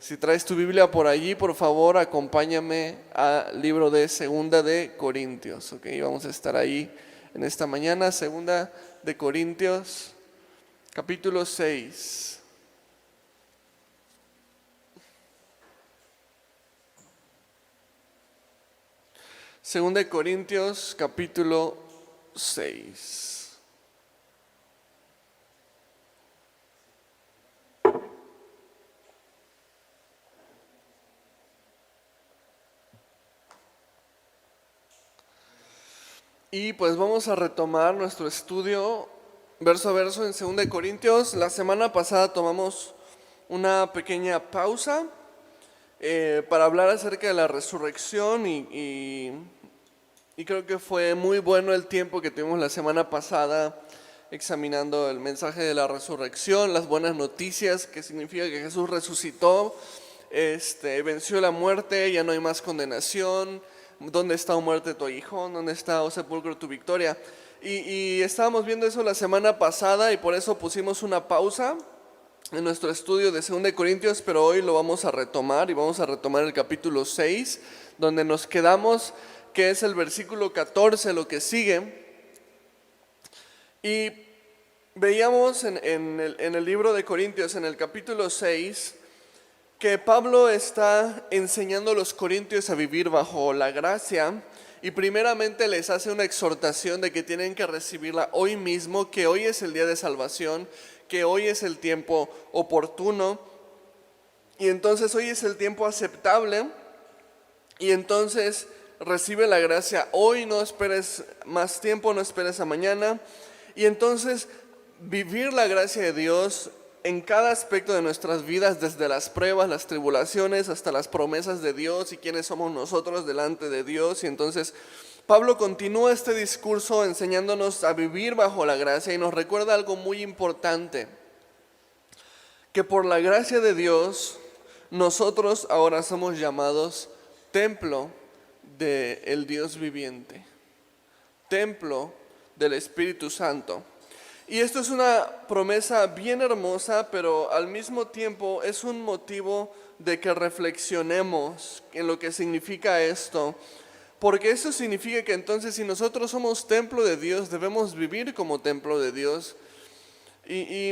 Si traes tu Biblia por allí, por favor, acompáñame al libro de Segunda de Corintios. Ok, vamos a estar ahí en esta mañana. Segunda de Corintios, capítulo 6. Segunda de Corintios, capítulo 6. Y pues vamos a retomar nuestro estudio verso a verso en 2 Corintios. La semana pasada tomamos una pequeña pausa para hablar acerca de la resurrección y creo que fue muy bueno el tiempo que tuvimos la semana pasada examinando el mensaje de la resurrección, las buenas noticias, que significa que Jesús resucitó, venció la muerte, ya no hay más condenación. ¿Dónde está, oh muerte, tu aguijón? ¿Dónde está, oh sepulcro, tu victoria? Y estábamos viendo eso la semana pasada y por eso pusimos una pausa en nuestro estudio de 2 Corintios, pero hoy lo vamos a retomar y vamos a retomar el capítulo 6, donde nos quedamos, que es el versículo 14, lo que sigue. Y veíamos en el libro de Corintios, en el capítulo 6, que Pablo está enseñando a los corintios a vivir bajo la gracia y primeramente les hace una exhortación de que tienen que recibirla hoy mismo, que hoy es el día de salvación, que hoy es el tiempo oportuno y entonces hoy es el tiempo aceptable y entonces recibe la gracia hoy, no esperes más tiempo, no esperes a mañana. Y entonces vivir la gracia de Dios en cada aspecto de nuestras vidas, desde las pruebas, las tribulaciones, hasta las promesas de Dios y quiénes somos nosotros delante de Dios. Y entonces Pablo continúa este discurso enseñándonos a vivir bajo la gracia y nos recuerda algo muy importante, que por la gracia de Dios nosotros ahora somos llamados templo del Dios viviente, templo del Espíritu Santo. Y esto es una promesa bien hermosa, pero al mismo tiempo es un motivo de que reflexionemos en lo que significa esto. Porque eso significa que entonces si nosotros somos templo de Dios, debemos vivir como templo de Dios. Y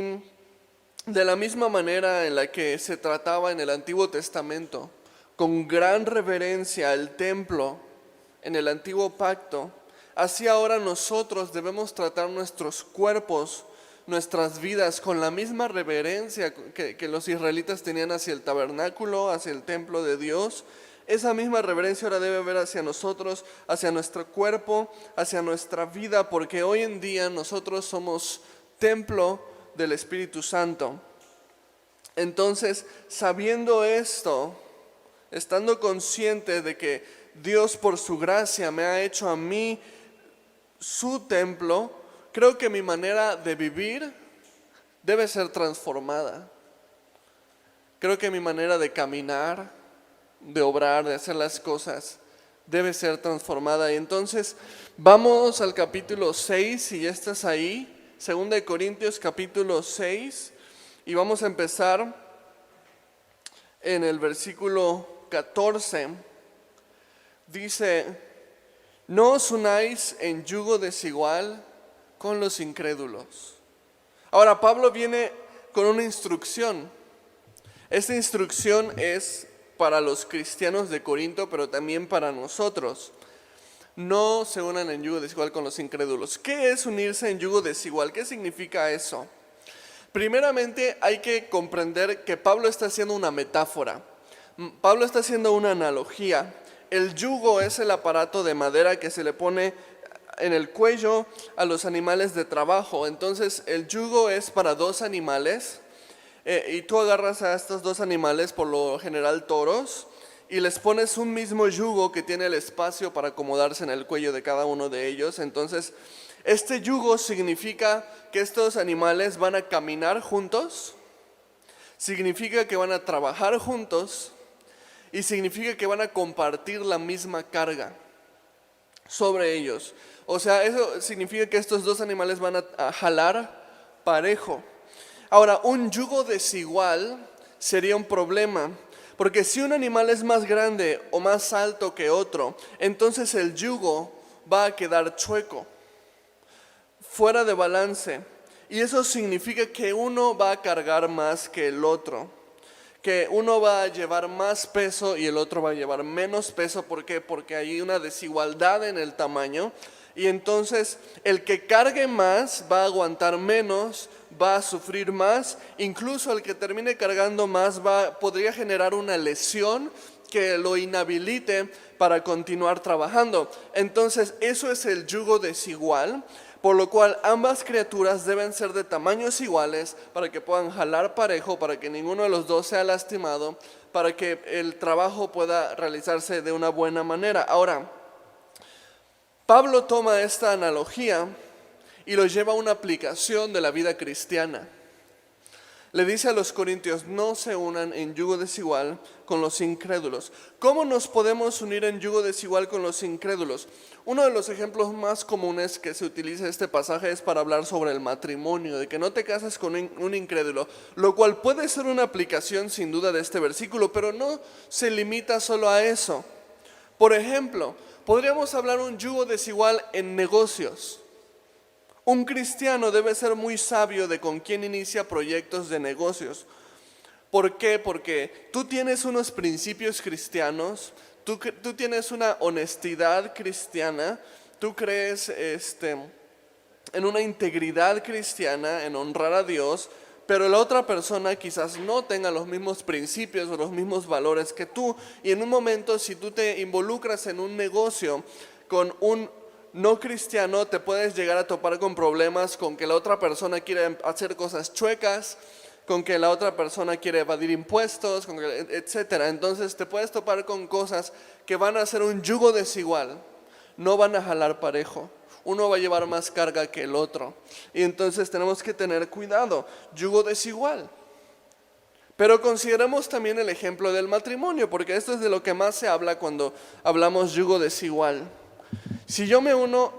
de la misma manera en la que se trataba en el Antiguo Testamento, con gran reverencia el templo en el Antiguo Pacto, así ahora nosotros debemos tratar nuestros cuerpos, nuestras vidas con la misma reverencia que los israelitas tenían hacia el tabernáculo, hacia el templo de Dios. Esa misma reverencia ahora debe haber hacia nosotros, hacia nuestro cuerpo, hacia nuestra vida, porque hoy en día nosotros somos templo del Espíritu Santo. Entonces, sabiendo esto, estando consciente de que Dios por su gracia me ha hecho a mí su templo, creo que mi manera de vivir debe ser transformada. Creo que mi manera de caminar, de obrar, de hacer las cosas, debe ser transformada. Y entonces vamos al capítulo 6, si ya estás ahí, 2 Corintios capítulo 6, y vamos a empezar en el versículo 14. Dice: no os unáis en yugo desigual con los incrédulos. Ahora Pablo viene con una instrucción. Esta instrucción es para los cristianos de Corinto, pero también para nosotros. No se unan en yugo desigual con los incrédulos. ¿Qué es unirse en yugo desigual? ¿Qué significa eso? Primeramente hay que comprender que Pablo está haciendo una metáfora. Pablo está haciendo una analogía. El yugo es el aparato de madera que se le pone en el cuello a los animales de trabajo. Entonces el yugo es para dos animales y tú agarras a estos dos animales, por lo general toros, y les pones un mismo yugo que tiene el espacio para acomodarse en el cuello de cada uno de ellos. Entonces este yugo significa que estos animales van a caminar juntos, significa que van a trabajar juntos, y significa que van a compartir la misma carga sobre ellos. O sea, eso significa que estos dos animales van a jalar parejo. Ahora, un yugo desigual sería un problema, Porque si un animal es más grande o más alto que otro, entonces el yugo va a quedar chueco, fuera de balance. Y eso significa que uno va a cargar más que el otro, que uno va a llevar más peso y el otro va a llevar menos peso. ¿Por qué? Porque hay una desigualdad en el tamaño. Y entonces el que cargue más va a aguantar menos, va a sufrir más. Incluso el que termine cargando más podría generar una lesión que lo inhabilite para continuar trabajando. Entonces eso es el yugo desigual, por lo cual ambas criaturas deben ser de tamaños iguales para que puedan jalar parejo, para que ninguno de los dos sea lastimado, para que el trabajo pueda realizarse de una buena manera. Ahora, Pablo toma esta analogía y lo lleva a una aplicación de la vida cristiana. Le dice a los corintios: no se unan en yugo desigual con los incrédulos. ¿Cómo nos podemos unir en yugo desigual con los incrédulos? Uno de los ejemplos más comunes que se utiliza en este pasaje es para hablar sobre el matrimonio, de que no te cases con un incrédulo, lo cual puede ser una aplicación sin duda de este versículo, pero no se limita solo a eso. Por ejemplo, podríamos hablar un yugo desigual en negocios. Un cristiano debe ser muy sabio de con quién inicia proyectos de negocios. ¿Por qué? Porque tú tienes unos principios cristianos, tú tienes una honestidad cristiana, tú crees en una integridad cristiana, en honrar a Dios, pero la otra persona quizás no tenga los mismos principios o los mismos valores que tú. Y en un momento, si tú te involucras en un negocio con un no cristiano, te puedes llegar a topar con problemas, con que la otra persona quiere hacer cosas chuecas, con que la otra persona quiere evadir impuestos, etcétera. Entonces te puedes topar con cosas que van a ser un yugo desigual, no van a jalar parejo. Uno va a llevar más carga que el otro. Y entonces tenemos que tener cuidado, yugo desigual. Pero consideremos también el ejemplo del matrimonio, porque esto es de lo que más se habla cuando hablamos yugo desigual. Si yo me uno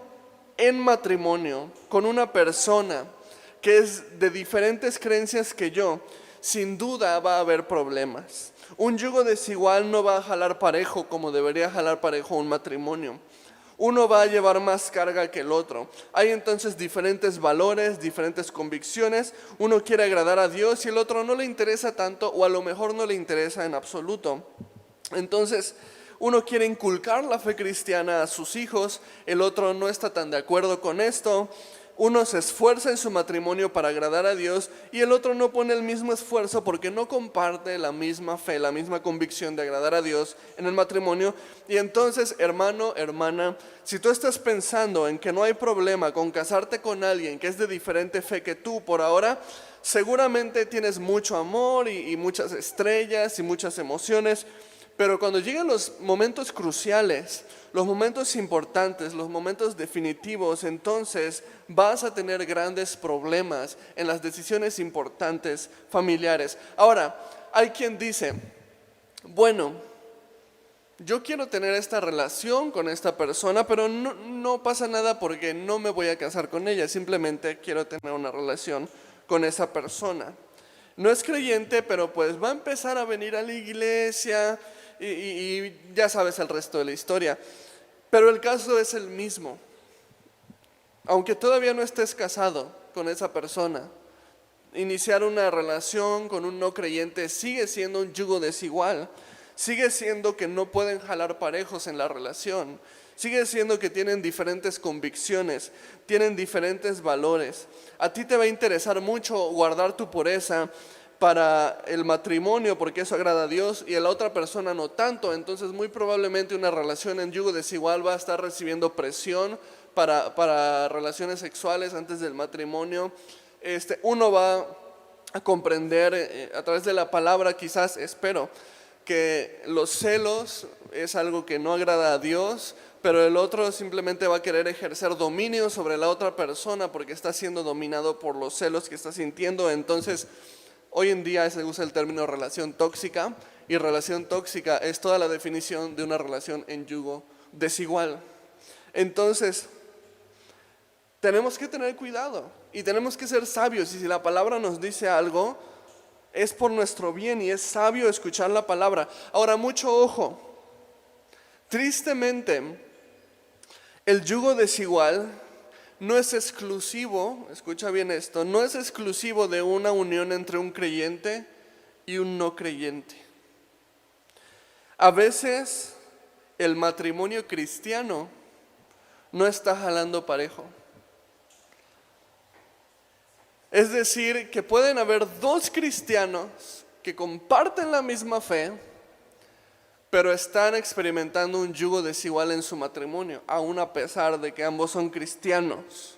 en matrimonio con una persona que es de diferentes creencias que yo, sin duda va a haber problemas. Un yugo desigual no va a jalar parejo como debería jalar parejo un matrimonio. Uno va a llevar más carga que el otro. Hay entonces diferentes valores, diferentes convicciones. Uno quiere agradar a Dios y el otro no le interesa tanto, o a lo mejor no le interesa en absoluto. Entonces, uno quiere inculcar la fe cristiana a sus hijos, el otro no está tan de acuerdo con esto. Uno se esfuerza en su matrimonio para agradar a Dios y el otro no pone el mismo esfuerzo porque no comparte la misma fe, la misma convicción de agradar a Dios en el matrimonio. Y entonces, hermano, hermana, si tú estás pensando en que no hay problema con casarte con alguien que es de diferente fe que tú por ahora, seguramente tienes mucho amor y muchas estrellas y muchas emociones. Pero cuando llegan los momentos cruciales, los momentos importantes, los momentos definitivos, entonces vas a tener grandes problemas en las decisiones importantes familiares. Ahora, hay quien dice: bueno, yo quiero tener esta relación con esta persona, pero no pasa nada porque no me voy a casar con ella, simplemente quiero tener una relación con esa persona. No es creyente, pero pues va a empezar a venir a la iglesia y ya sabes el resto de la historia. Pero el caso es el mismo. Aunque todavía no estés casado con esa persona, iniciar una relación con un no creyente sigue siendo un yugo desigual. Sigue siendo que no pueden jalar parejos en la relación. Sigue siendo que tienen diferentes convicciones, tienen diferentes valores. A ti te va a interesar mucho guardar tu pureza para el matrimonio porque eso agrada a Dios, y a la otra persona no tanto. Entonces muy probablemente una relación en yugo desigual va a estar recibiendo presión para relaciones sexuales antes del matrimonio. Uno va a comprender a través de la palabra, quizás, espero, que los celos es algo que no agrada a Dios, pero el otro simplemente va a querer ejercer dominio sobre la otra persona porque está siendo dominado por los celos que está sintiendo. Entonces, hoy en día se usa el término relación tóxica, y relación tóxica es toda la definición de una relación en yugo desigual. Entonces, tenemos que tener cuidado y tenemos que ser sabios, y si la palabra nos dice algo, Es por nuestro bien y es sabio escuchar la palabra. Ahora, mucho ojo. Tristemente, el yugo desigual no es exclusivo, escucha bien esto, no es exclusivo de una unión entre un creyente y un no creyente. A veces el matrimonio cristiano no está jalando parejo. Es decir, que pueden haber dos cristianos que comparten la misma fe, pero están experimentando un yugo desigual en su matrimonio, aun a pesar de que ambos son cristianos.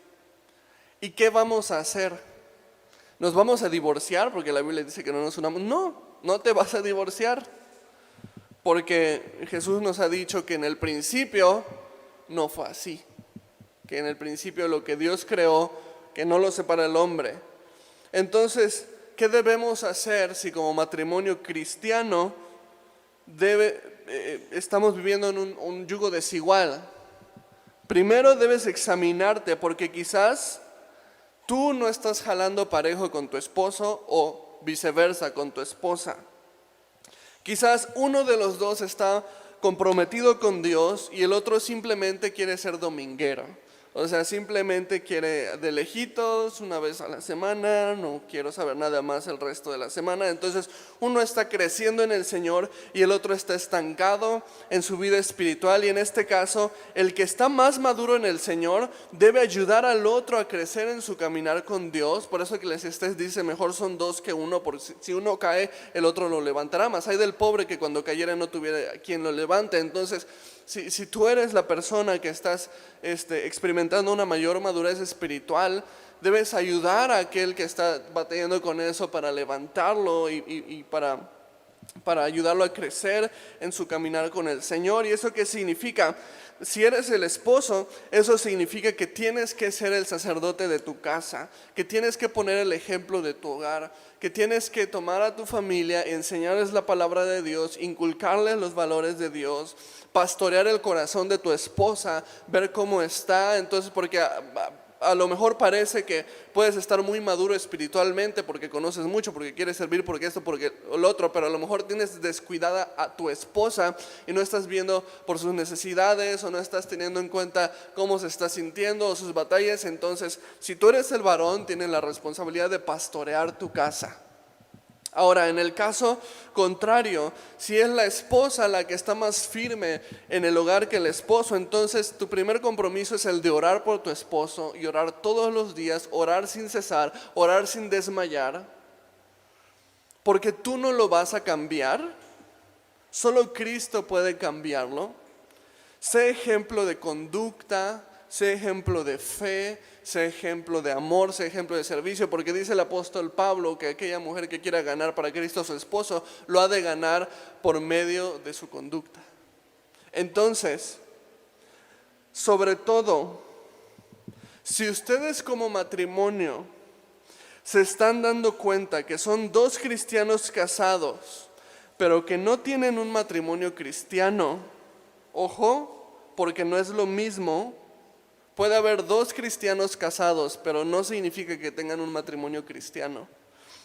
¿Y qué vamos a hacer? ¿Nos vamos a divorciar? Porque la Biblia dice que no nos unamos. No, no te vas a divorciar. Porque Jesús nos ha dicho que en el principio no fue así. Que en el principio lo que Dios creó, que no lo separa el hombre. Entonces, ¿qué debemos hacer si como matrimonio cristiano estamos viviendo en un yugo desigual? Primero debes examinarte, porque quizás tú no estás jalando parejo con tu esposo o viceversa con tu esposa. Quizás uno de los dos está comprometido con Dios y el otro simplemente quiere ser dominguero. O sea, simplemente quiere de lejitos, una vez a la semana, no quiero saber nada más el resto de la semana. Entonces, uno está creciendo en el Señor y el otro está estancado en su vida espiritual. Y en este caso, el que está más maduro en el Señor debe ayudar al otro a crecer en su caminar con Dios. Por eso que Eclesiastés dice, mejor son dos que uno, porque si uno cae, el otro lo levantará. Más hay del pobre que cuando cayera no tuviera quien lo levante. Entonces, si tú eres la persona que estás experimentando una mayor madurez espiritual, debes ayudar a aquel que está batallando con eso para levantarlo y para ayudarlo a crecer en su caminar con el Señor. ¿Y eso qué significa? Si eres el esposo, eso significa que tienes que ser el sacerdote de tu casa, que tienes que poner el ejemplo de tu hogar, que tienes que tomar a tu familia, enseñarles la palabra de Dios, inculcarles los valores de Dios, pastorear el corazón de tu esposa, ver cómo está. Entonces, porque a lo mejor parece que puedes estar muy maduro espiritualmente porque conoces mucho, porque quieres servir, porque esto, porque lo otro, pero a lo mejor tienes descuidada a tu esposa y no estás viendo por sus necesidades o no estás teniendo en cuenta cómo se está sintiendo o sus batallas. Entonces, si tú eres el varón, tienes la responsabilidad de pastorear tu casa. Ahora, en el caso contrario, si es la esposa la que está más firme en el hogar que el esposo, entonces tu primer compromiso es el de orar por tu esposo y orar todos los días, orar sin cesar, orar sin desmayar, porque tú no lo vas a cambiar, solo Cristo puede cambiarlo. Sé ejemplo de conducta, sé ejemplo de fe, sé ejemplo de amor, sé ejemplo de servicio, porque dice el apóstol Pablo que aquella mujer que quiera ganar para Cristo a su esposo, lo ha de ganar por medio de su conducta. Entonces, sobre todo, si ustedes como matrimonio se están dando cuenta que son dos cristianos casados, pero que no tienen un matrimonio cristiano, ojo, porque no es lo mismo. Puede haber dos cristianos casados, pero no significa que tengan un matrimonio cristiano.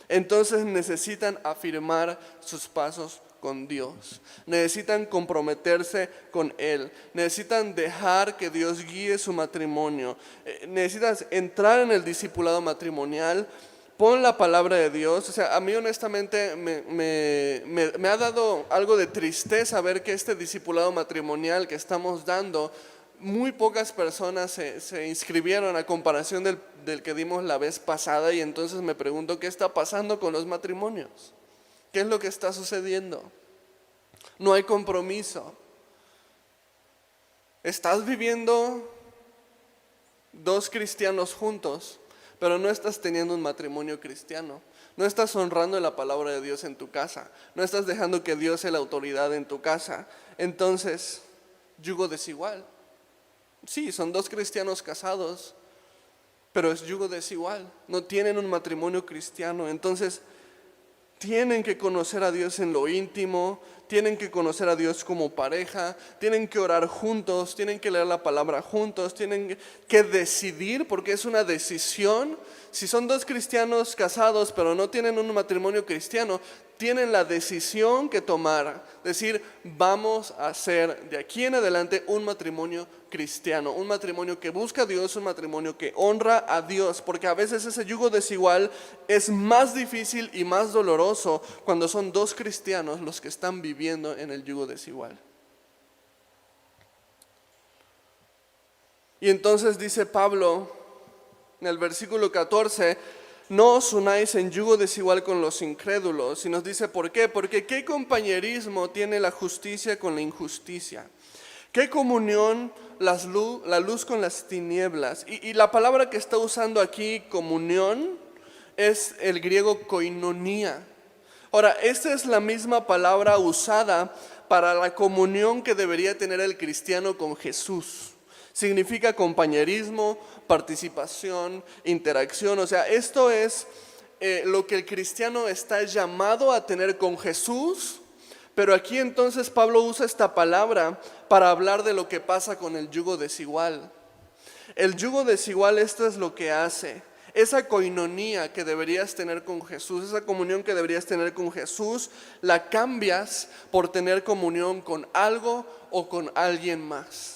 Entonces necesitan afirmar sus pasos con Dios. Necesitan comprometerse con Él. Necesitan dejar que Dios guíe su matrimonio. Necesitas entrar en el discipulado matrimonial. Pon la palabra de Dios. O sea, a mí honestamente me ha dado algo de tristeza ver que este discipulado matrimonial que estamos dando, muy pocas personas se inscribieron a comparación del que dimos la vez pasada. Y entonces me pregunto, ¿qué está pasando con los matrimonios? ¿Qué es lo que está sucediendo? No hay compromiso. Estás viviendo dos cristianos juntos, pero no estás teniendo un matrimonio cristiano. No estás honrando la palabra de Dios en tu casa. No estás dejando que Dios sea la autoridad en tu casa. Entonces, yugo desigual. Sí, son dos cristianos casados, pero es yugo desigual. No tienen un matrimonio cristiano. Entonces, Tienen que conocer a Dios en lo íntimo, tienen que conocer a Dios como pareja, tienen que orar juntos, tienen que leer la palabra juntos, tienen que decidir, porque es una decisión. Si son dos cristianos casados pero no tienen un matrimonio cristiano, tienen la decisión que tomar, decir, vamos a hacer de aquí en adelante un matrimonio cristiano, un matrimonio que busca a Dios, un matrimonio que honra a Dios, porque a veces ese yugo desigual es más difícil y más doloroso cuando son dos cristianos los que están viviendo en el yugo desigual. Y entonces dice Pablo en el versículo 14, no os unáis en yugo desigual con los incrédulos. Y nos dice, ¿por qué? Porque ¿qué compañerismo tiene la justicia con la injusticia? ¿Qué comunión la luz con las tinieblas? Y la palabra que está usando aquí, comunión, es el griego koinonía. Ahora, esta es la misma palabra usada para la comunión que debería tener el cristiano con Jesús. Significa compañerismo, participación, interacción. O sea, esto es lo que el cristiano está llamado a tener con Jesús. Pero aquí entonces Pablo usa esta palabra para hablar de lo que pasa con el yugo desigual. El yugo desigual, esto es lo que hace. Esa koinonía que deberías tener con Jesús, esa comunión que deberías tener con Jesús, la cambias por tener comunión con algo o con alguien más.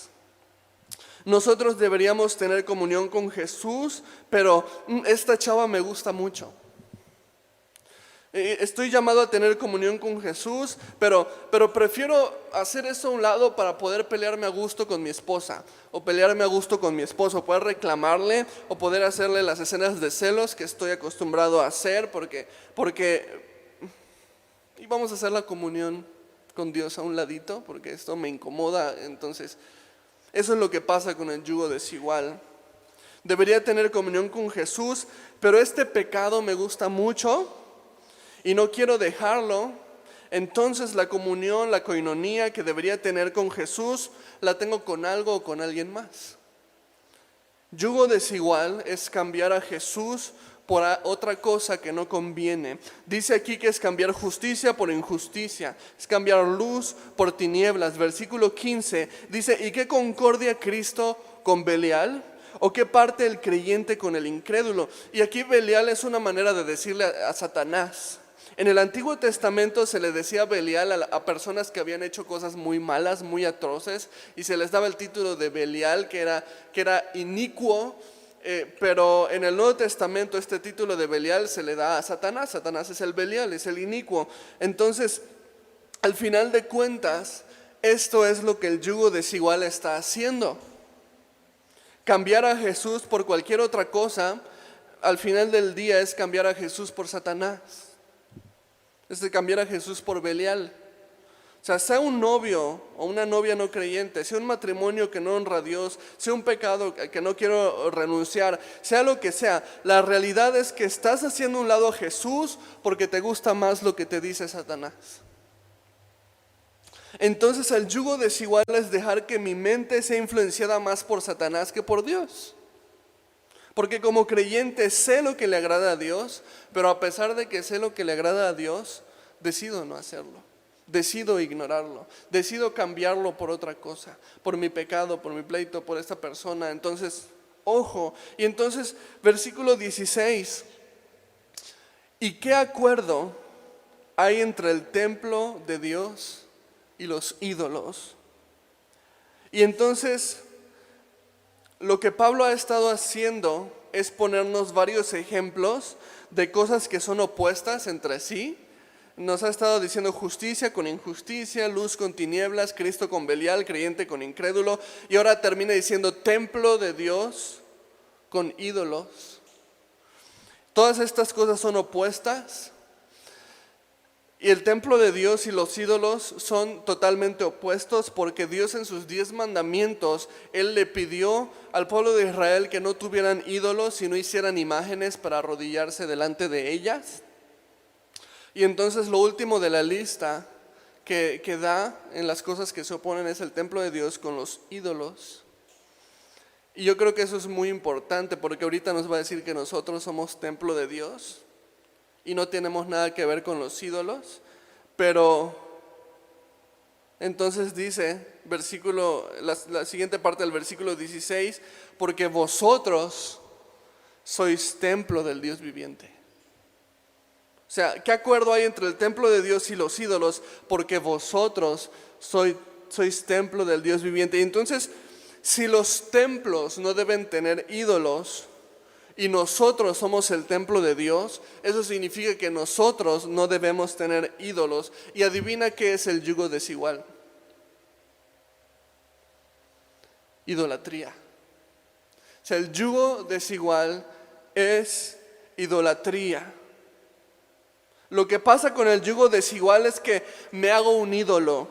Nosotros deberíamos tener comunión con Jesús, pero esta chava me gusta mucho. Estoy llamado a tener comunión con Jesús, pero prefiero hacer eso a un lado para poder pelearme a gusto con mi esposa, o pelearme a gusto con mi esposo, poder reclamarle, o poder hacerle las escenas de celos que estoy acostumbrado a hacer, porque y vamos a hacer la comunión con Dios a un ladito, porque esto me incomoda. Entonces, eso es lo que pasa con el yugo desigual. Debería tener comunión con Jesús, pero este pecado me gusta mucho y no quiero dejarlo. Entonces la comunión, la koinonía que debería tener con Jesús, la tengo con algo o con alguien más. Yugo desigual es cambiar a Jesús por otra cosa que no conviene. Dice aquí que es cambiar justicia por injusticia, es cambiar luz por tinieblas. Versículo 15 dice, ¿y qué concordia Cristo con Belial? ¿O qué parte el creyente con el incrédulo? Y aquí Belial es una manera de decirle a Satanás. En el Antiguo Testamento se le decía Belial a personas que habían hecho cosas muy malas, muy atroces, y se les daba el título de Belial, que era inicuo. Pero en el Nuevo Testamento este título de Belial se le da a Satanás. Satanás es el Belial, es el inicuo. Entonces, al final de cuentas, esto es lo que el yugo desigual está haciendo. Cambiar a Jesús por cualquier otra cosa, al final del día es cambiar a Jesús por Satanás. Es de cambiar a Jesús por Belial. O sea, sea un novio o una novia no creyente, sea un matrimonio que no honra a Dios, sea un pecado que no quiero renunciar, sea lo que sea, la realidad es que estás haciendo a un lado a Jesús porque te gusta más lo que te dice Satanás. Entonces el yugo desigual es dejar que mi mente sea influenciada más por Satanás que por Dios. Porque como creyente sé lo que le agrada a Dios, pero a pesar de que sé lo que le agrada a Dios, decido no hacerlo. Decido ignorarlo, decido cambiarlo por otra cosa, por mi pecado, por mi pleito, por esta persona. Entonces, ojo. Y entonces, versículo 16. ¿Y qué acuerdo hay entre el templo de Dios y los ídolos? Y entonces, lo que Pablo ha estado haciendo es ponernos varios ejemplos de cosas que son opuestas entre sí. Nos ha estado diciendo justicia con injusticia, luz con tinieblas, Cristo con Belial, creyente con incrédulo. Y ahora termina diciendo templo de Dios con ídolos. Todas estas cosas son opuestas. Y el templo de Dios y los ídolos son totalmente opuestos, porque Dios en sus 10 mandamientos, Él le pidió al pueblo de Israel que no tuvieran ídolos y no hicieran imágenes para arrodillarse delante de ellas. Y entonces lo último de la lista que da en las cosas que se oponen es el templo de Dios con los ídolos. Y yo creo que eso es muy importante, porque ahorita nos va a decir que nosotros somos templo de Dios. y no tenemos nada que ver con los ídolos, pero entonces dice, la siguiente parte del versículo 16, porque vosotros sois templo del Dios viviente. O sea, ¿qué acuerdo hay entre el templo de Dios y los ídolos? Porque vosotros sois templo del Dios viviente. Y entonces, si los templos no deben tener ídolos y nosotros somos el templo de Dios, eso significa que nosotros no debemos tener ídolos. Y adivina qué es el yugo desigual. Idolatría. O sea, el yugo desigual es idolatría. Lo que pasa con el yugo desigual es que me hago un ídolo.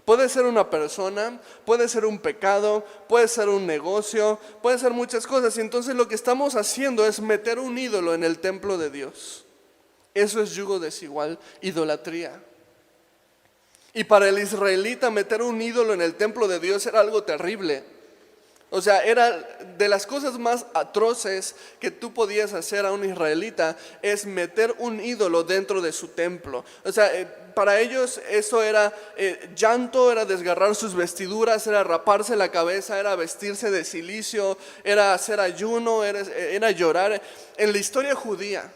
Puede ser una persona, puede ser un pecado, puede ser un negocio, puede ser muchas cosas. Y entonces lo que estamos haciendo es meter un ídolo en el templo de Dios. Eso es yugo desigual, idolatría. Y para el israelita meter un ídolo en el templo de Dios era algo terrible. O sea, era de las cosas más atroces que tú podías hacer a un israelita, es meter un ídolo dentro de su templo. O sea, para ellos eso era llanto, era desgarrar sus vestiduras, era raparse la cabeza, era vestirse de cilicio, era hacer ayuno, era llorar. En la historia judía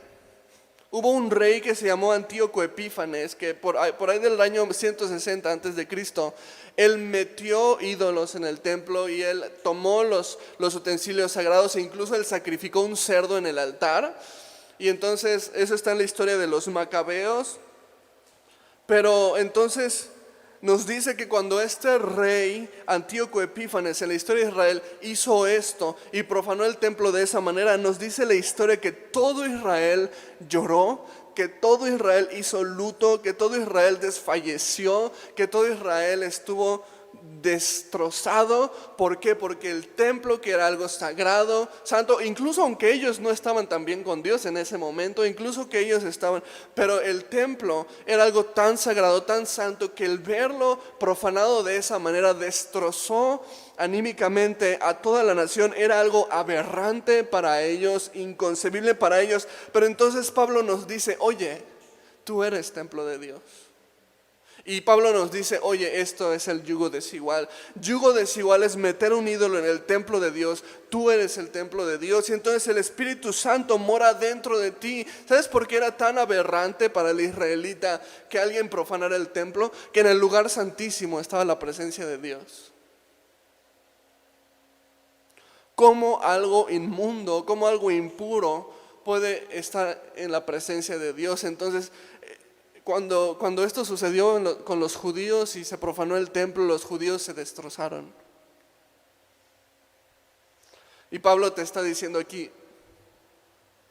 hubo un rey que se llamó Antíoco Epífanes, que por ahí del año 160 antes de Cristo, él metió ídolos en el templo y él tomó los utensilios sagrados e incluso él sacrificó un cerdo en el altar. Y entonces eso está en la historia de los macabeos. Pero entonces nos dice que cuando este rey Antíoco Epífanes en la historia de Israel hizo esto y profanó el templo de esa manera, nos dice la historia que todo Israel lloró, que todo Israel hizo luto, que todo Israel desfalleció, que todo Israel estuvo destrozado. ¿Por qué? Porque el templo, que era algo sagrado, santo, incluso aunque ellos no estaban tan bien con Dios en ese momento, incluso que ellos estaban, pero el templo era algo tan sagrado, tan santo, que el verlo profanado de esa manera destrozó anímicamente a toda la nación. Era algo aberrante para ellos, inconcebible para ellos. Pero entonces Pablo nos dice, oye, tú eres templo de Dios. Y Pablo nos dice, oye, esto es el yugo desigual. Yugo desigual es meter un ídolo en el templo de Dios. Tú eres el templo de Dios y entonces el Espíritu Santo mora dentro de ti. ¿Sabes por qué era tan aberrante para el israelita que alguien profanara el templo? Que en el lugar santísimo estaba la presencia de Dios. ¿Cómo algo inmundo, cómo algo impuro puede estar en la presencia de Dios? Entonces, cuando esto sucedió con los judíos y se profanó el templo, los judíos se destrozaron. Y Pablo te está diciendo aquí,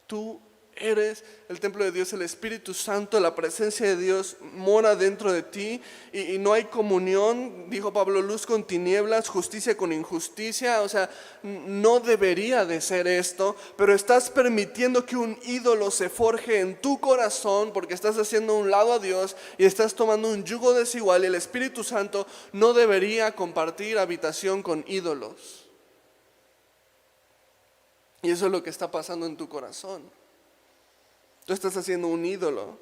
tú eres el templo de Dios, el Espíritu Santo, la presencia de Dios mora dentro de ti y no hay comunión, dijo Pablo, luz con tinieblas, justicia con injusticia. O sea, no debería de ser esto, pero estás permitiendo que un ídolo se forje en tu corazón porque estás haciendo a un lado a Dios y estás tomando un yugo desigual, y el Espíritu Santo no debería compartir habitación con ídolos. Y eso es lo que está pasando en tu corazón. Tú estás haciendo un ídolo.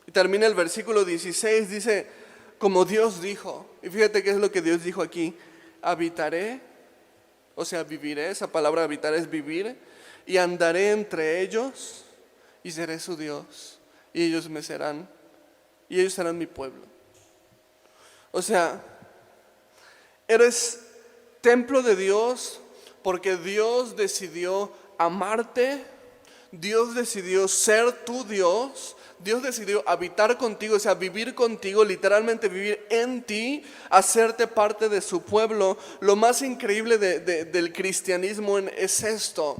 Y termina el versículo 16, dice, como Dios dijo. Y fíjate qué es lo que Dios dijo aquí. Habitaré, o sea, viviré. Esa palabra habitar es vivir. Y andaré entre ellos y seré su Dios. Y ellos me serán, y ellos serán mi pueblo. O sea, eres templo de Dios porque Dios decidió amarte. Dios decidió ser tu Dios. Dios decidió habitar contigo, o sea, vivir contigo, literalmente vivir en ti, hacerte parte de su pueblo. Lo más increíble del cristianismo es esto,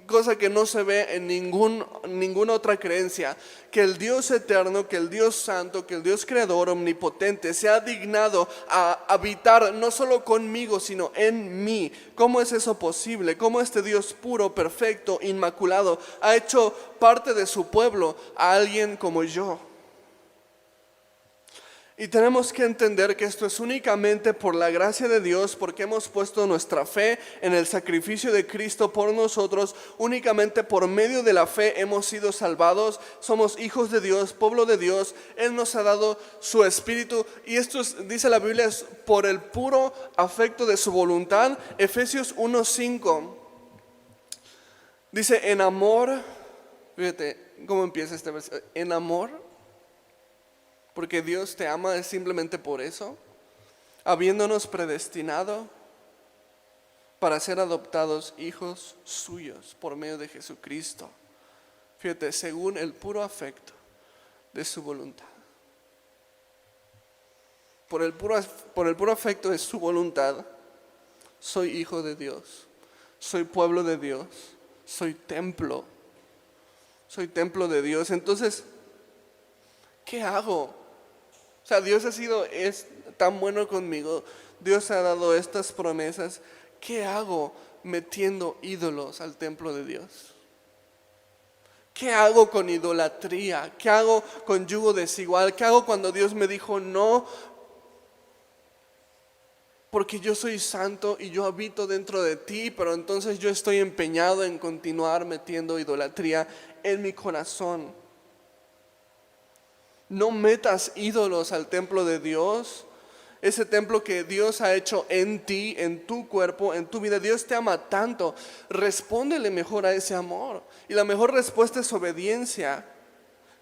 cosa que no se ve en ninguna otra creencia, que el Dios eterno, que el Dios santo, que el Dios creador omnipotente se ha dignado a habitar no solo conmigo, sino en mí. ¿Cómo es eso posible? ¿Cómo este Dios puro, perfecto, inmaculado ha hecho parte de su pueblo a alguien como yo? Y tenemos que entender que esto es únicamente por la gracia de Dios, porque hemos puesto nuestra fe en el sacrificio de Cristo por nosotros. Únicamente por medio de la fe hemos sido salvados. Somos hijos de Dios, pueblo de Dios. Él nos ha dado su espíritu. Y esto dice la Biblia, es por el puro afecto de su voluntad. Efesios 1:5 dice, en amor, fíjate cómo empieza este versículo, en amor. Porque Dios te ama es simplemente por eso, habiéndonos predestinado para ser adoptados hijos suyos por medio de Jesucristo. Fíjate, según el puro afecto de su voluntad. Por el puro afecto de su voluntad, soy hijo de Dios, soy pueblo de Dios, soy templo de Dios. Entonces, ¿qué hago? O sea, Dios es tan bueno conmigo. Dios ha dado estas promesas. ¿Qué hago metiendo ídolos al templo de Dios? ¿Qué hago con idolatría? ¿Qué hago con yugo desigual? ¿Qué hago cuando Dios me dijo no? Porque yo soy santo y yo habito dentro de ti, pero entonces yo estoy empeñado en continuar metiendo idolatría en mi corazón. No metas ídolos al templo de Dios, ese templo que Dios ha hecho en ti, en tu cuerpo, en tu vida. Dios te ama tanto, respóndele mejor a ese amor. Y la mejor respuesta es obediencia.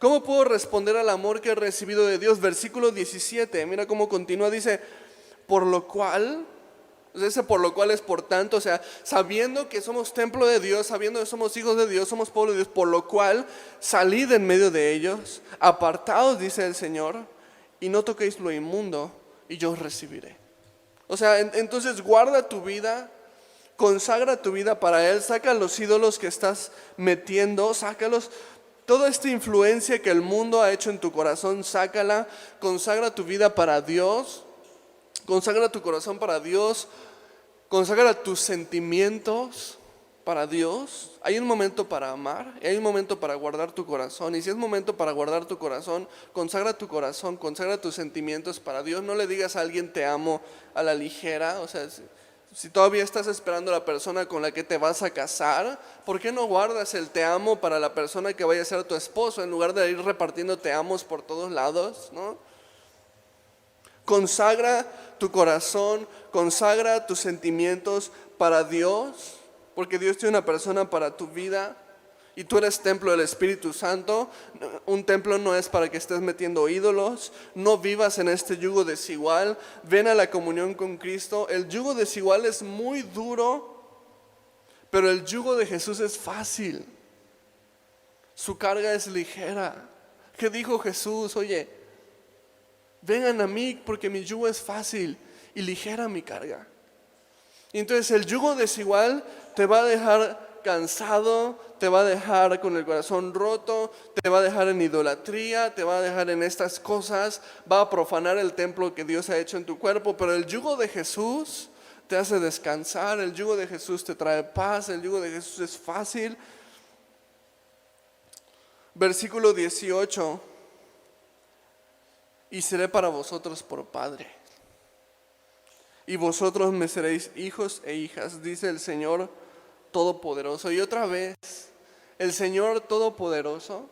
¿Cómo puedo responder al amor que he recibido de Dios? Versículo 17, mira cómo continúa, dice, por lo cual... Ese por lo cual es por tanto, o sea, sabiendo que somos templo de Dios, sabiendo que somos hijos de Dios, somos pueblo de Dios, por lo cual salid en medio de ellos, apartaos, dice el Señor, y no toquéis lo inmundo, y yo os recibiré. O sea, entonces guarda tu vida, consagra tu vida para Él, saca los ídolos que estás metiendo, sácalos. Toda esta influencia que el mundo ha hecho en tu corazón, sácala, consagra tu vida para Dios. Consagra tu corazón para Dios, consagra tus sentimientos para Dios. Hay un momento para amar y hay un momento para guardar tu corazón. Y si es momento para guardar tu corazón, consagra tus sentimientos para Dios. No le digas a alguien te amo a la ligera. O sea, si todavía estás esperando a la persona con la que te vas a casar, ¿por qué no guardas el te amo para la persona que vaya a ser tu esposo en lugar de ir repartiendo te amos por todos lados, ¿no? Consagra tu corazón, consagra tus sentimientos para Dios, porque Dios tiene una persona para tu vida y tú eres templo del Espíritu Santo. Un templo no es para que estés metiendo ídolos, no vivas en este yugo desigual, ven a la comunión con Cristo. El yugo desigual es muy duro, pero el yugo de Jesús es fácil, su carga es ligera. ¿Qué dijo Jesús? Oye, vengan a mí porque mi yugo es fácil y ligera mi carga. Y entonces el yugo desigual te va a dejar cansado, te va a dejar con el corazón roto, te va a dejar en idolatría, te va a dejar en estas cosas, va a profanar el templo que Dios ha hecho en tu cuerpo. Pero el yugo de Jesús te hace descansar, el yugo de Jesús te trae paz, el yugo de Jesús es fácil. Versículo 18. Y seré para vosotros por Padre, y vosotros me seréis hijos e hijas, dice el Señor Todopoderoso. Y otra vez, el Señor Todopoderoso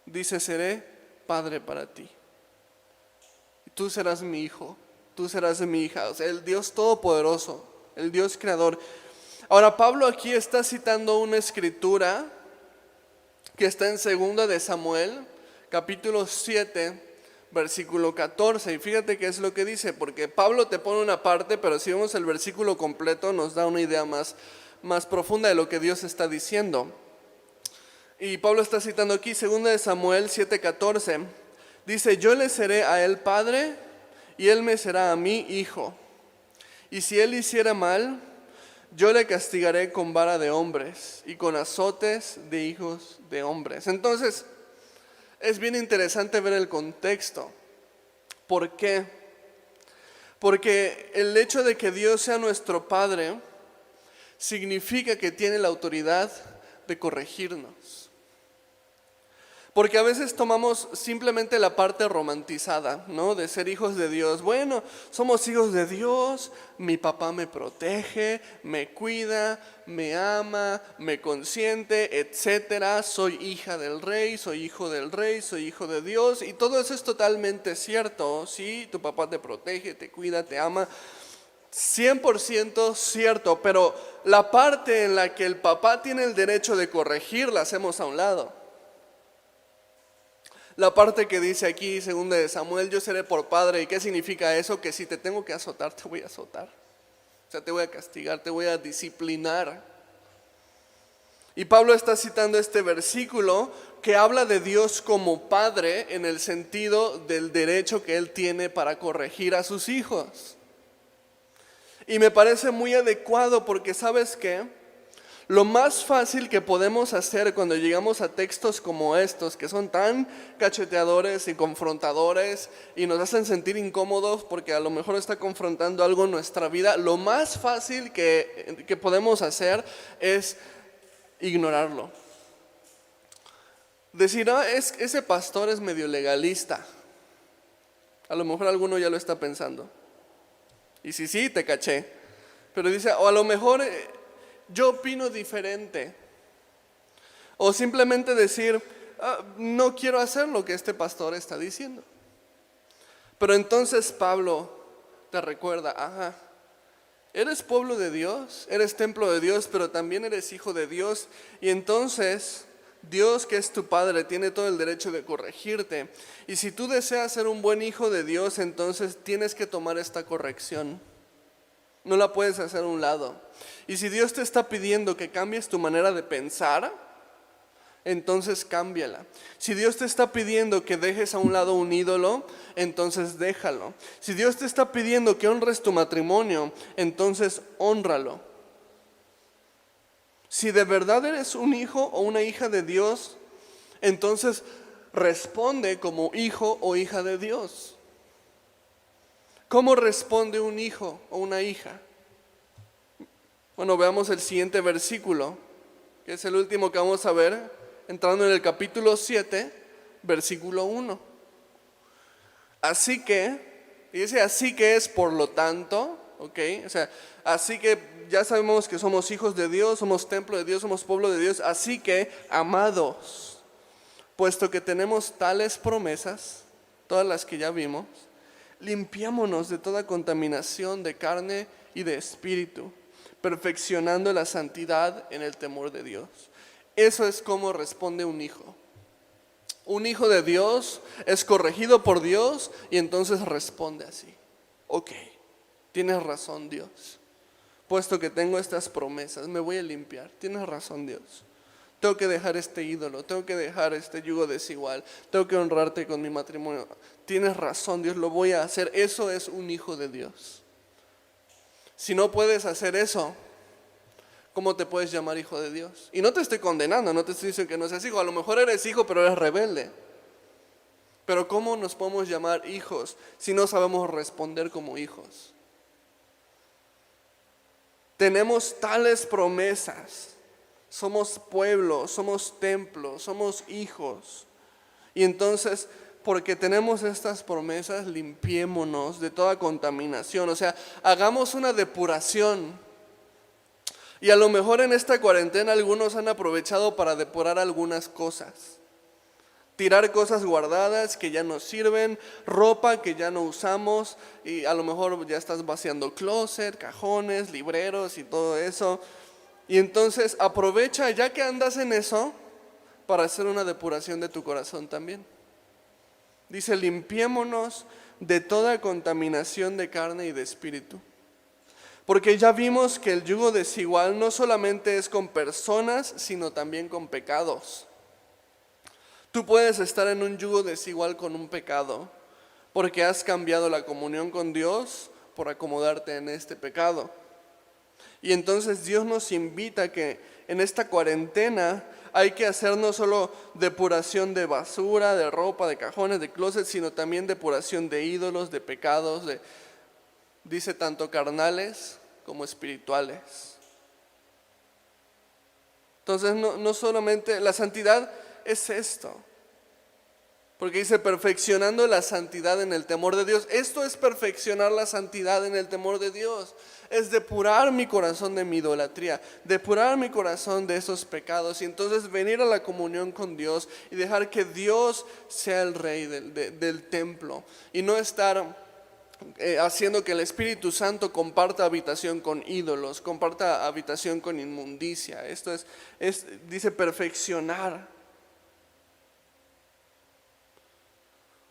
dice, seré Padre para ti. Y tú serás mi hijo, tú serás mi hija. O sea, el Dios Todopoderoso, el Dios Creador. Ahora, Pablo aquí está citando una escritura que está en 2 de Samuel, capítulo 7, versículo 14. Y fíjate qué es lo que dice, porque Pablo te pone una parte, pero si vemos el versículo completo nos da una idea más profunda de lo que Dios está diciendo. Y Pablo está citando aquí 2 de Samuel 7:14. Dice, yo le seré a él padre y él me será a mí hijo. Y si él hiciera mal, yo le castigaré con vara de hombres y con azotes de hijos de hombres. Entonces, es bien interesante ver el contexto. ¿Por qué? Porque el hecho de que Dios sea nuestro Padre significa que tiene la autoridad de corregirnos. Porque a veces tomamos simplemente la parte romantizada, ¿no? De ser hijos de Dios. Bueno, somos hijos de Dios, mi papá me protege, me cuida, me ama, me consiente, etcétera. Soy hija del rey, soy hijo del rey, soy hijo de Dios. Y todo eso es totalmente cierto, ¿sí? Tu papá te protege, te cuida, te ama. 100% cierto, pero la parte en la que el papá tiene el derecho de corregir la hacemos a un lado. La parte que dice aquí, segunda de Samuel, yo seré por padre. ¿Y qué significa eso? Que si te tengo que azotar, te voy a azotar. O sea, te voy a castigar, te voy a disciplinar. Y Pablo está citando este versículo que habla de Dios como padre en el sentido del derecho que él tiene para corregir a sus hijos. Y me parece muy adecuado porque ¿sabes qué? Lo más fácil que podemos hacer cuando llegamos a textos como estos, que son tan cacheteadores y confrontadores y nos hacen sentir incómodos porque a lo mejor está confrontando algo en nuestra vida, lo más fácil que podemos hacer es ignorarlo. Decir, ese pastor es medio legalista. A lo mejor alguno ya lo está pensando. Y sí, te caché. Pero dice, o a lo mejor yo opino diferente. O simplemente decir, no quiero hacer lo que este pastor está diciendo. Pero entonces Pablo te recuerda, eres pueblo de Dios, eres templo de Dios, pero también eres hijo de Dios. Y entonces Dios, que es tu padre, tiene todo el derecho de corregirte. Y si tú deseas ser un buen hijo de Dios, entonces tienes que tomar esta corrección. No la puedes hacer a un lado. Y si Dios te está pidiendo que cambies tu manera de pensar, entonces cámbiala. Si Dios te está pidiendo que dejes a un lado un ídolo, entonces déjalo. Si Dios te está pidiendo que honres tu matrimonio, entonces hónralo. Si de verdad eres un hijo o una hija de Dios, entonces responde como hijo o hija de Dios. ¿Cómo responde un hijo o una hija? Bueno, veamos el siguiente versículo, que es el último que vamos a ver, entrando en el capítulo 7, versículo 1. Así que es por lo tanto, ¿ok? O sea, así que ya sabemos que somos hijos de Dios, somos templo de Dios, somos pueblo de Dios. Así que, amados, puesto que tenemos tales promesas, todas las que ya vimos, limpiámonos de toda contaminación de carne y de espíritu, perfeccionando la santidad en el temor de Dios. Eso es como responde un hijo. Un hijo de Dios es corregido por Dios y entonces responde así. Ok, tienes razón, Dios. Puesto que tengo estas promesas, me voy a limpiar. Tienes razón, Dios. Tengo que dejar este ídolo, tengo que dejar este yugo desigual, tengo que honrarte con mi matrimonio. Tienes razón, Dios, lo voy a hacer. Eso es un hijo de Dios. Si no puedes hacer eso, ¿cómo te puedes llamar hijo de Dios? Y no te estoy condenando, no te estoy diciendo que no seas hijo. A lo mejor eres hijo, pero eres rebelde. Pero ¿cómo nos podemos llamar hijos si no sabemos responder como hijos? Tenemos tales promesas. Somos pueblo, somos templo, somos hijos. Y entonces, porque tenemos estas promesas, limpiémonos de toda contaminación. O sea, hagamos una depuración. Y a lo mejor en esta cuarentena algunos han aprovechado para depurar algunas cosas. Tirar cosas guardadas que ya no sirven, ropa que ya no usamos, y a lo mejor ya estás vaciando closet, cajones, libreros y todo eso. Y entonces aprovecha, ya que andas en eso, para hacer una depuración de tu corazón también. Dice, limpiémonos de toda contaminación de carne y de espíritu. Porque ya vimos que el yugo desigual no solamente es con personas, sino también con pecados. Tú puedes estar en un yugo desigual con un pecado, porque has cambiado la comunión con Dios por acomodarte en este pecado. Y entonces Dios nos invita a que en esta cuarentena hay que hacer no solo depuración de basura, de ropa, de cajones, de closet, sino también depuración de ídolos, de pecados, dice tanto carnales como espirituales. Entonces no solamente la santidad es esto. Porque dice perfeccionando la santidad en el temor de Dios. Esto es perfeccionar la santidad en el temor de Dios. Es depurar mi corazón de mi idolatría, depurar mi corazón de esos pecados y entonces venir a la comunión con Dios y dejar que Dios sea el rey del templo y no estar haciendo que el Espíritu Santo comparta habitación con ídolos, comparta habitación con inmundicia. Esto dice perfeccionar.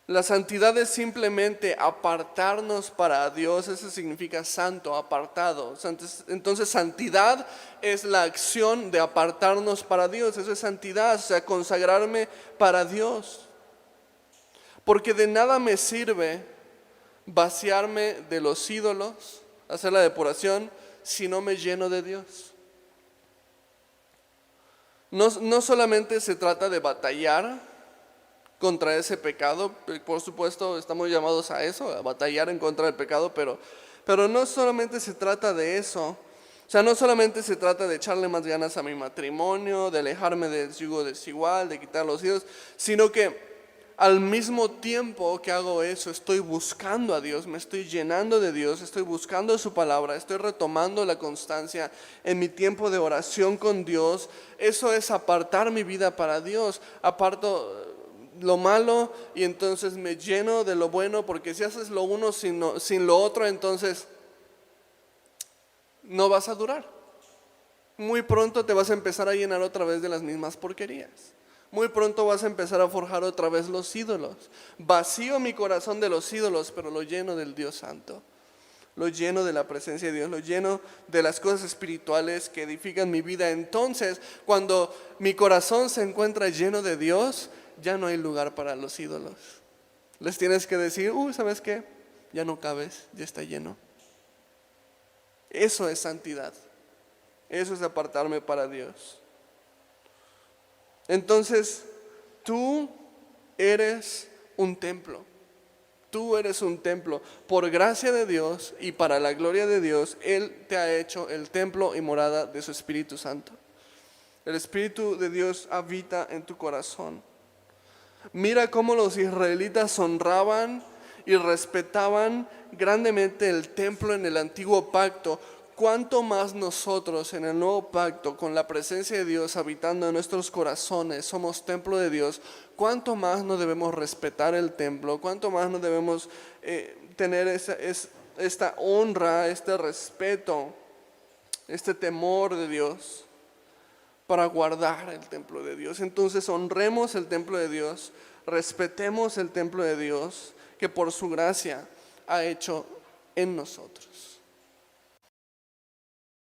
La santidad es simplemente apartarnos para Dios. Eso significa santo, apartado. Entonces santidad es la acción de apartarnos para Dios. Eso es santidad, o sea, consagrarme para Dios. Porque de nada me sirve vaciarme de los ídolos, hacer la depuración, si no me lleno de Dios. No solamente se trata de batallar contra ese pecado, por supuesto estamos llamados a eso, a batallar en contra del pecado, pero no solamente se trata de eso. O sea, no solamente se trata de echarle más ganas a mi matrimonio, de alejarme del yugo desigual, de quitar los hijos, sino que al mismo tiempo que hago eso, estoy buscando a Dios, me estoy llenando de Dios, estoy buscando su palabra, estoy retomando la constancia en mi tiempo de oración con Dios. Eso es apartar mi vida para Dios. Aparto lo malo y entonces me lleno de lo bueno, porque si haces lo uno sin lo otro, entonces no vas a durar. Muy pronto te vas a empezar a llenar otra vez de las mismas porquerías. Muy pronto vas a empezar a forjar otra vez los ídolos. Vacío mi corazón de los ídolos, pero lo lleno del Dios Santo. Lo lleno de la presencia de Dios, lo lleno de las cosas espirituales que edifican mi vida. Entonces, cuando mi corazón se encuentra lleno de Dios, ya no hay lugar para los ídolos. Les tienes que decir, ¿sabes qué? Ya no cabes, ya está lleno. Eso es santidad. Eso es apartarme para Dios. Entonces, tú eres un templo. Tú eres un templo. Por gracia de Dios y para la gloria de Dios, Él te ha hecho el templo y morada de su Espíritu Santo. El Espíritu de Dios habita en tu corazón. Mira cómo los israelitas honraban y respetaban grandemente el templo en el antiguo pacto. ¿Cuánto más nosotros en el nuevo pacto, con la presencia de Dios habitando en nuestros corazones, somos templo de Dios? ¿Cuánto más no debemos respetar el templo? ¿Cuánto más no debemos tener esta honra, este respeto, este temor de Dios para guardar el templo de Dios? Entonces honremos el templo de Dios, respetemos el templo de Dios que por su gracia ha hecho en nosotros.